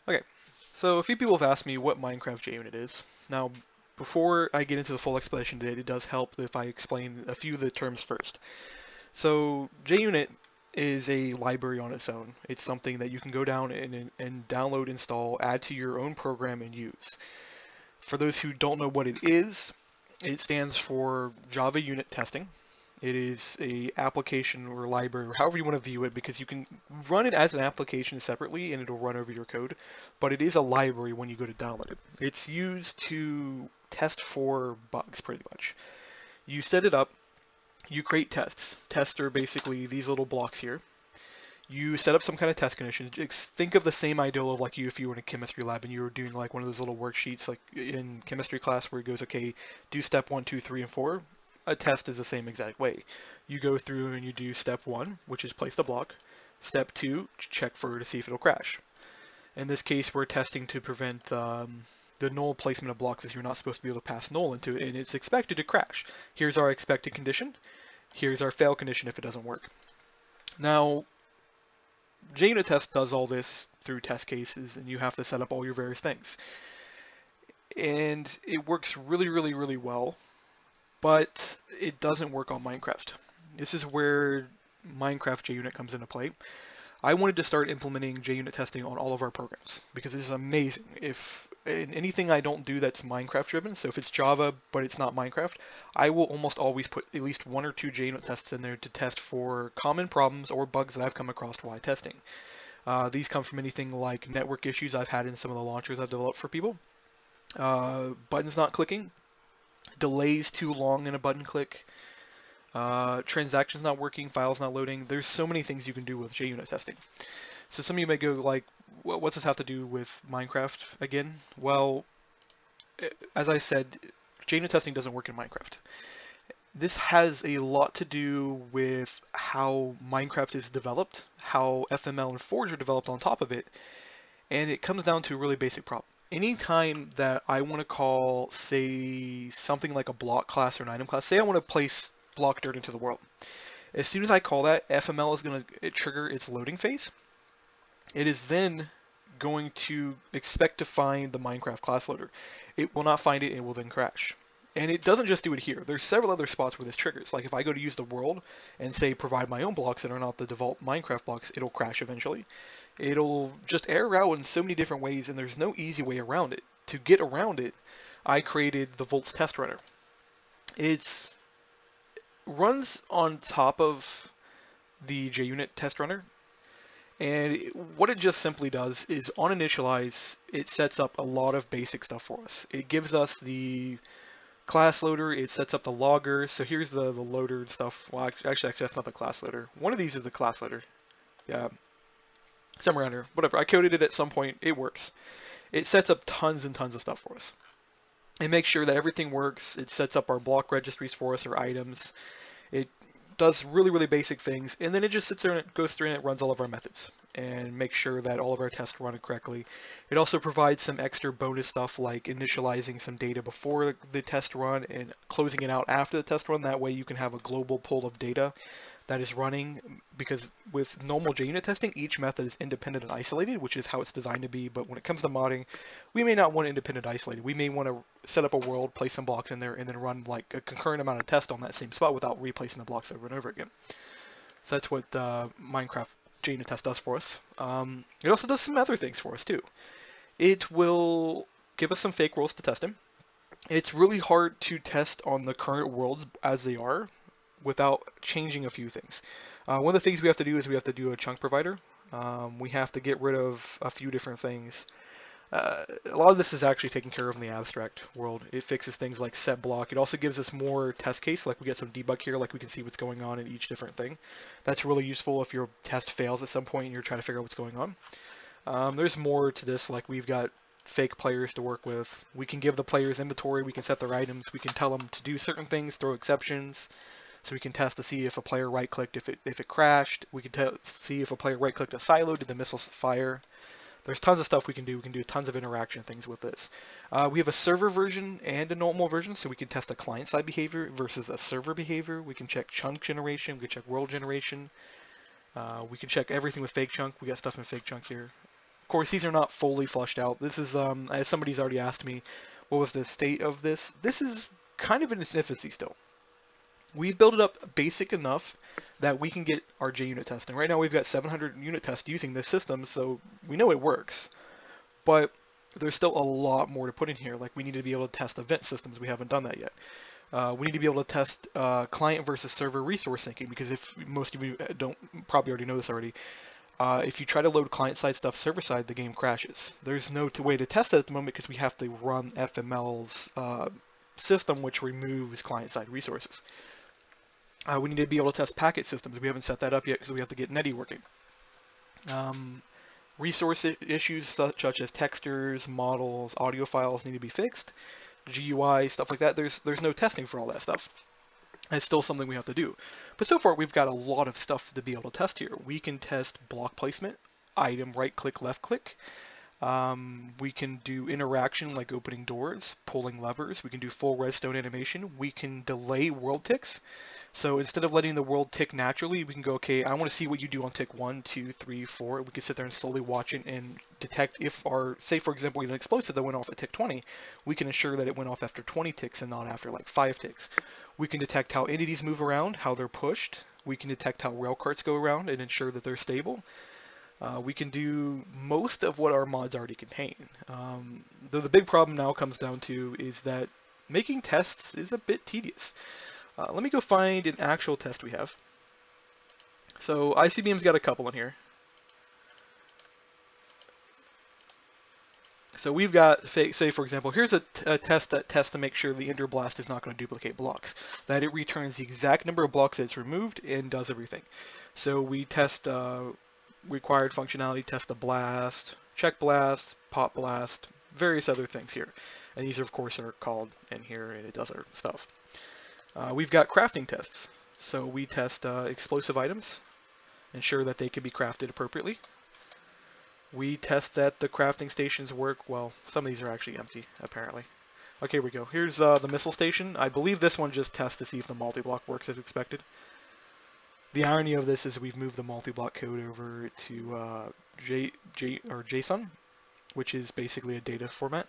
Okay, so a few people have asked me what Minecraft JUnit is. Now, before I get into the full explanation today, it does help if I explain a few of the terms first. So, JUnit is a library on its own. It's something that you can go down and download, install, add to your own program, and use. For those who don't know what it stands for Java Unit Testing. It is a application or library, or however you want to view it, because you can run it as an application separately and it'll run over your code, but it is a library when you go to download it. It's used to test for bugs, pretty much. You set it up, you create tests. Tests are basically these little blocks here. You set up some kind of test conditions. Think of the same ideal of like if you were in a chemistry lab and you were doing like one of those little worksheets like in chemistry class where it goes, okay, do step 1, 2, 3, and 4. A test is the same exact way. You go through and you do step 1, which is place the block. Step 2, check for to see if it'll crash. In this case, we're testing to prevent the null placement of blocks, as you're not supposed to be able to pass null into it, and it's expected to crash. Here's our expected condition. Here's our fail condition if it doesn't work. Now, JUnit test does all this through test cases, and you have to set up all your various things. And it works really, really, really well, but it doesn't work on Minecraft. This is where Minecraft JUnit comes into play. I wanted to start implementing JUnit testing on all of our programs because it is amazing. If in anything I don't do that's Minecraft driven, so if it's Java but it's not Minecraft, I will almost always put at least 1 or 2 JUnit tests in there to test for common problems or bugs that I've come across while testing. These come from anything like network issues I've had in some of the launchers I've developed for people, buttons not clicking, delays too long in a button click, transactions not working, files not loading. There's so many things you can do with JUnit testing. So some of you may go like, well, what's this have to do with Minecraft again? Well, as I said, JUnit testing doesn't work in Minecraft. This has a lot to do with how Minecraft is developed, how FML and Forge are developed on top of it, and it comes down to a really basic problem. Anytime that I want to call, say, something like a block class or an item class, say I want to place block dirt into the world. As soon as I call that, FML is going to trigger its loading phase. It is then going to expect to find the Minecraft class loader. It will not find it, it will then crash. And it doesn't just do it here. There's several other spots where this triggers. Like if I go to use the world and say provide my own blocks that are not the default Minecraft blocks, it'll crash eventually. It'll just error out in so many different ways, and there's no easy way around it. To get around it, I created the Volts test runner. It runs on top of the JUnit test runner, and what it just simply does is on initialize, it sets up a lot of basic stuff for us. It gives us the class loader, it sets up the logger. So here's the loader and stuff. Well, actually, that's not the class loader. One of these is the class loader. Yeah, somewhere around here. Whatever. I coded it at some point. It works. It sets up tons and tons of stuff for us. It makes sure that everything works. It sets up our block registries for us, or items. It does really, really basic things, and then it just sits there and it goes through and it runs all of our methods and makes sure that all of our tests run correctly. It also provides some extra bonus stuff like initializing some data before the test run and closing it out after the test run. That way you can have a global pool of data that is running, because with normal JUnit testing, each method is independent and isolated, which is how it's designed to be. But when it comes to modding, we may not want independent isolated. We may want to set up a world, place some blocks in there, and then run like a concurrent amount of tests on that same spot without replacing the blocks over and over again. So that's what Minecraft JUnit test does for us. It also does some other things for us too. It will give us some fake worlds to test in. It's really hard to test on the current worlds as they are without changing a few things. One of the things we have to do is we have to do a chunk provider. We have to get rid of a few different things. A lot of this is actually taken care of in the abstract world. It fixes things like set block. It also gives us more test case, like we get some debug here, like we can see what's going on in each different thing. That's really useful if your test fails at some point and you're trying to figure out what's going on. There's more to this, like we've got fake players to work with. We can give the players inventory, we can set their items, we can tell them to do certain things, throw exceptions. So we can test to see if a player right-clicked, if it crashed. We can see if a player right-clicked a silo, did the missiles fire. There's tons of stuff we can do. We can do tons of interaction things with this. We have a server version and a normal version, so we can test a client-side behavior versus a server behavior. We can check chunk generation. We can check world generation. We can check everything with fake chunk. We got stuff in fake chunk here. Of course, these are not fully flushed out. This is, as somebody's already asked me, what was the state of this? This is kind of in its infancy still. We've built it up basic enough that we can get our JUnit testing. Right now we've got 700 unit tests using this system, so we know it works. But there's still a lot more to put in here. Like we need to be able to test event systems. We haven't done that yet. We need to be able to test client versus server resource syncing, because if most of you don't probably already know this already, if you try to load client-side stuff server-side, the game crashes. There's no way to test it at the moment because we have to run FML's system, which removes client-side resources. We need to be able to test packet systems. We haven't set that up yet because we have to get Netty working. Resource issues such as textures, models, audio files need to be fixed. GUI, stuff like that. There's no testing for all that stuff. It's still something we have to do. But so far, we've got a lot of stuff to be able to test here. We can test block placement, item right-click, left-click. We can do interaction like opening doors, pulling levers. We can do full redstone animation. We can delay world ticks. So instead of letting the world tick naturally, we can go, okay, I want to see what you do on tick 1, 2, 3, 4. We can sit there and slowly watch it and detect if our, say for example, we had an explosive that went off at tick 20, we can ensure that it went off after 20 ticks and not after like 5 ticks. We can detect how entities move around, how they're pushed. We can detect how rail carts go around and ensure that they're stable. We can do most of what our mods already contain. Though the big problem now comes down to is that making tests is a bit tedious. Let me go find an actual test we have. So ICBM's got a couple in here. So we've got, say for example, here's a test that tests to make sure the Ender Blast is not going to duplicate blocks. That it returns the exact number of blocks that it's removed and does everything. So we test required functionality, test the blast, check blast, pop blast, various other things here. And these of course are called in here and it does our stuff. We've got crafting tests. So we test explosive items, ensure that they can be crafted appropriately. We test that the crafting stations work. Well, some of these are actually empty, apparently. Okay, here we go. Here's the missile station. I believe this one just tests to see if the multi-block works as expected. The irony of this is we've moved the multi-block code over to JSON, which is basically a data format,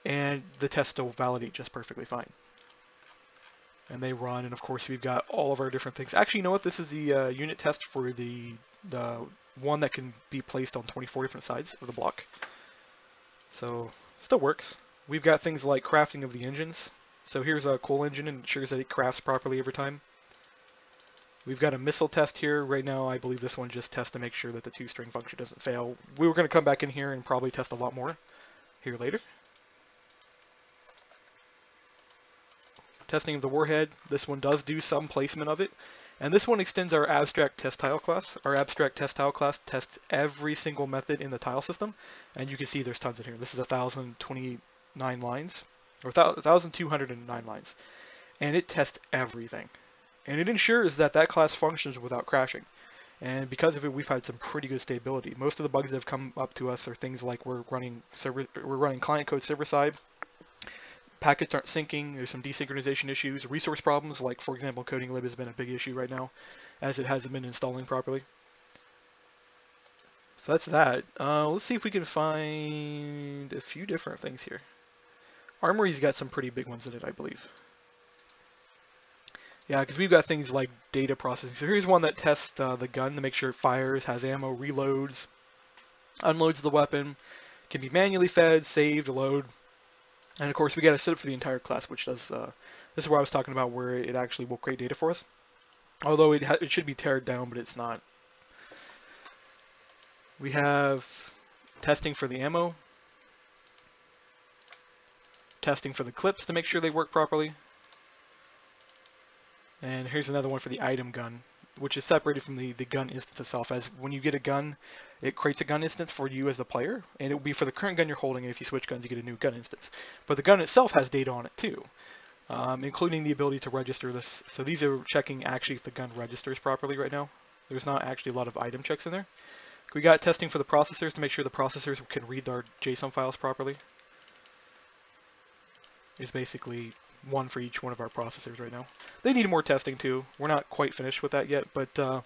and the tests will validate just perfectly fine. And they run, and of course we've got all of our different things. Actually, you know what? This is the unit test for the one that can be placed on 24 different sides of the block. So, still works. We've got things like crafting of the engines. So here's a coal engine and ensures that it crafts properly every time. We've got a missile test here. Right now, I believe this one just tests to make sure that the two-string function doesn't fail. We were going to come back in here and probably test a lot more here later. Testing of the warhead. This one does do some placement of it. And this one extends our abstract test tile class. Our abstract test tile class tests every single method in the tile system. And you can see there's tons in here. This is 1,029 lines, or 1,209 lines. And it tests everything. And it ensures that that class functions without crashing. And because of it, we've had some pretty good stability. Most of the bugs that have come up to us are things like we're running client code server side. Packets aren't syncing, there's some desynchronization issues, resource problems, like for example coding lib has been a big issue right now, as it hasn't been installing properly. So that's that. Let's see if we can find a few different things here. Armory's got some pretty big ones in it, I believe. Yeah, because we've got things like data processing. So here's one that tests the gun to make sure it fires, has ammo, reloads, unloads the weapon, can be manually fed, saved, load. And of course, we got to set up for the entire class, which does. This is where I was talking about, where it actually will create data for us. Although it should be teared down, but it's not. We have testing for the ammo, testing for the clips to make sure they work properly. And here's another one for the item gun, which is separated from the gun instance itself. As when you get a gun, it creates a gun instance for you as the player, and it will be for the current gun you're holding, and if you switch guns, you get a new gun instance. But the gun itself has data on it too, including the ability to register this. So these are checking actually if the gun registers properly right now. There's not actually a lot of item checks in there. We got testing for the processors to make sure the processors can read our JSON files properly. There's basically one for each one of our processors right now. They need more testing too. We're not quite finished with that yet, but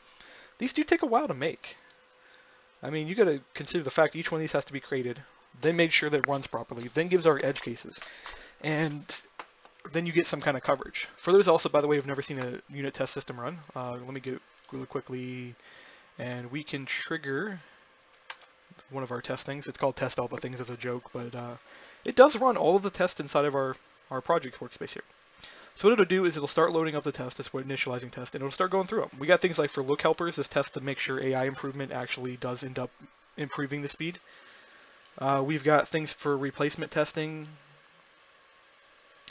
these do take a while to make. I mean, you got to consider the fact each one of these has to be created, then made sure that it runs properly, then gives our edge cases, and then you get some kind of coverage. For those also, by the way, who've never seen a unit test system run, let me go really quickly, and we can trigger one of our testings. It's called test all the things as a joke, but it does run all of the tests inside of our project workspace here. So what it'll do is it'll start loading up the test, that's what initializing test, and it'll start going through them. We got things like for look helpers, this test to make sure AI improvement actually does end up improving the speed. We've got things for replacement testing.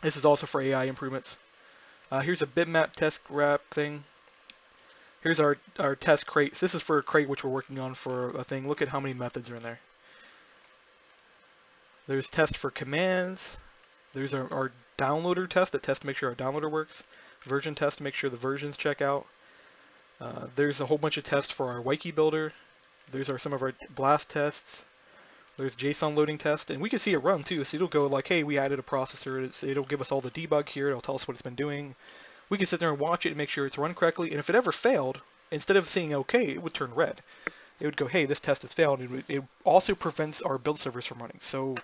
This is also for AI improvements. Here's a bitmap test wrap thing. Here's our test crate. This is for a crate which we're working on for a thing. Look at how many methods are in there. There's test for commands. There's our downloader test that tests to make sure our downloader works. Version test to make sure the versions check out. There's a whole bunch of tests for our wiki builder. There's some of our blast tests. There's JSON loading test, and we can see it run too. So it'll go like, hey, we added a processor. It'll give us all the debug here. It'll tell us what it's been doing. We can sit there and watch it and make sure it's run correctly. And if it ever failed, instead of saying okay, it would turn red. It would go, hey, this test has failed. It also prevents our build servers from running. So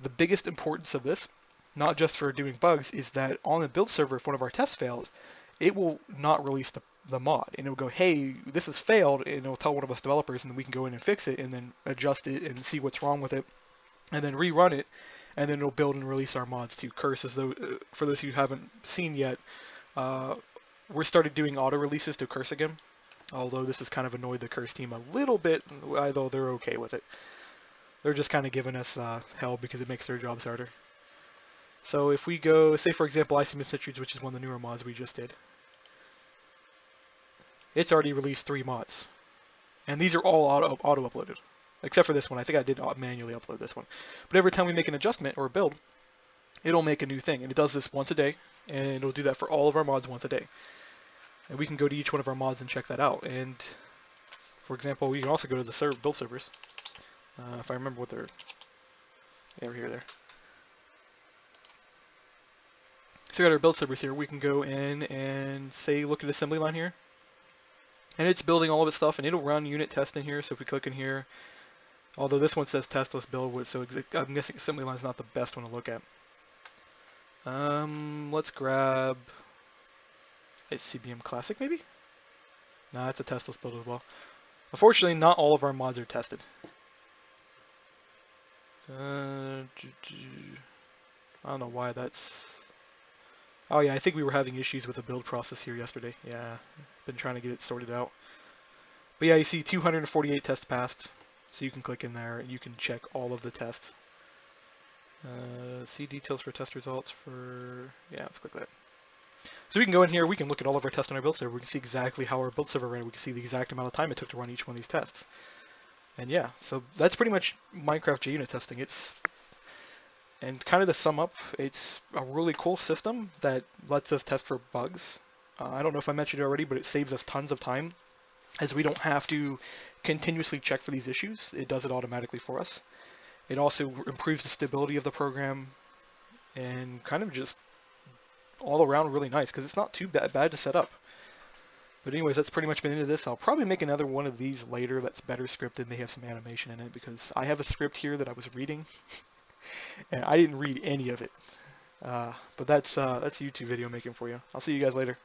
the biggest importance of this, not just for doing bugs, is that on the build server, if one of our tests fails, it will not release the mod. And it'll go, hey, this has failed, and it'll tell one of us developers, and then we can go in and fix it, and then adjust it and see what's wrong with it, and then rerun it, and then it'll build and release our mods to Curse. As though, for those who haven't seen yet, we're started doing auto releases to Curse again, although this has kind of annoyed the Curse team a little bit, although they're okay with it. They're just kind of giving us hell because it makes their jobs harder. So if we go, say for example, Iceman Citrus, which is one of the newer mods we just did, it's already released 3 mods, and these are all auto uploaded, except for this one. I think I did manually upload this one. But every time we make an adjustment or a build, it'll make a new thing, and it does this once a day, and it'll do that for all of our mods once a day. And we can go to each one of our mods and check that out. And for example, we can also go to the build servers. If I remember what they're, over here, there. So we got our build servers here. We can go in and say, look at the assembly line here. And it's building all of its stuff, and it'll run unit test in here. So if we click in here, although this one says test, let's build, so I'm guessing assembly line is not the best one to look at. Let's grab a CBM Classic, maybe? Nah, it's a testless build as well. Unfortunately, not all of our mods are tested. I don't know why that's... Oh yeah, I think we were having issues with the build process here yesterday. Yeah, been trying to get it sorted out. But yeah, you see 248 tests passed, so you can click in there and you can check all of the tests. See details for test results for... Yeah, let's click that. So we can go in here, we can look at all of our tests on our build server, we can see exactly how our build server ran, we can see the exact amount of time it took to run each one of these tests. And yeah, so that's pretty much Minecraft JUnit testing. And kind of to sum up, it's a really cool system that lets us test for bugs. I don't know if I mentioned it already, but it saves us tons of time, as we don't have to continuously check for these issues. It does it automatically for us. It also improves the stability of the program, and kind of just all around really nice, because it's not too bad to set up. But anyways, that's pretty much been into this. I'll probably make another one of these later that's better scripted, may have some animation in it, because I have a script here that I was reading, and I didn't read any of it. But that's YouTube video making for you. I'll see you guys later.